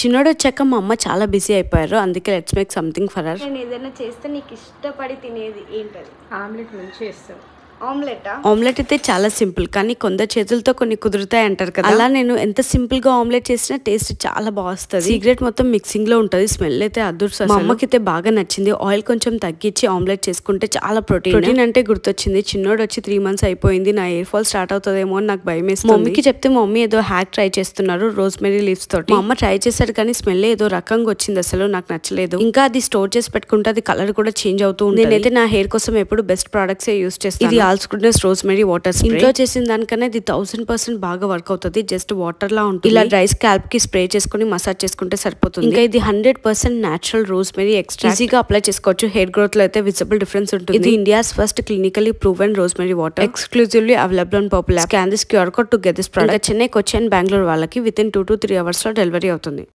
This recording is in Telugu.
చిన్నోడు వచ్చాక మా అమ్మ చాలా బిజీ అయిపోయారు. అందుకే let's make something for her. నేను ఏదైనా చేస్తే నీకు ఇష్టపడి తినేది ఏంటది? ఆమ్లెట్ మంచిగా చేస్తావు. ఆమ్లెట్ అయితే చాలా సింపుల్, కానీ కొందరు చేతులతో కొన్ని కుదురుతాయి అంటారు కదా. అలా నేను ఎంత సింపుల్ గా ఆమ్లెట్ చేసినా టేస్ట్ చాలా బాగా వస్తుంది. సీక్రెట్ మొత్తం మిక్సింగ్ లో ఉంటది. స్మెల్ అయితే అదృష్టం. మా అమ్మకి అయితే బాగా నచ్చింది. ఆయిల్ కొంచెం తగ్గించి ఆమ్లెట్ చేసుకుంటే చాలా ప్రోటీన్ అంటే గుర్తొచ్చింది. చిన్నోడు వచ్చి 3 months అయిపోయింది. నా హెయిర్ ఫాల్ స్టార్ట్ అవుతుందేమో అని నాకు భయం వేస్తుంది. మమ్మీకి చెప్తే మా మమ్మీ ఏదో హ్యాక్ ట్రై చేస్తున్నారు రోజ్మెరీ లీవ్స్ తోటి. మా అమ్మ ట్రై చేశారు కానీ స్మెల్ ఏదో రకంగా వచ్చింది. అసలు నాకు నచ్చలేదు. ఇంకా అది స్టోర్ చేసి పెట్టుకుంటే అది కలర్ కూడా చేంజ్ అవుతూ ఉంటుంది. నేనైతే నా హెయిర్ కోసం ఎప్పుడు బెస్ట్ ప్రొడక్ట్స్ యూస్ చేస్తాను. ఇది ఆల్స్గుడ్నెస్ రోజ్మెరీ వాటర్ స్ప్రే. ఇంట్లో చేసిన దానికన్నా ఇది 1000% బాగా వర్క్ అవుతుంది. జస్ట్ వాటర్ లా ఉంటుంది. ఇలా డ్రై స్కాల్ప్ కి స్ప్రే చేసుకుని మసాజ్ చేసుకుంటే సరిపోతుంది. ఇంకా ఇది 100% నేచురల్ రోజ్మెరీ ఎక్స్ట్రాక్ట్. ఈజీగా అప్లై చేసుకోవచ్చు. హెయిర్ గ్రోత్ లో అయితే విజిబుల్ డిఫరెన్స్ ఉంటుంది. ఇది India's first clinically proven rosemary water, exclusively available on purple app. Scan this QR code to get this product. చెన్నైకి వచ్చి అండ్ బెంగళూరు వాళ్ళకి విత్ ఇన్ 2 to 3 hours లో డెలివరీ అవుతుంది.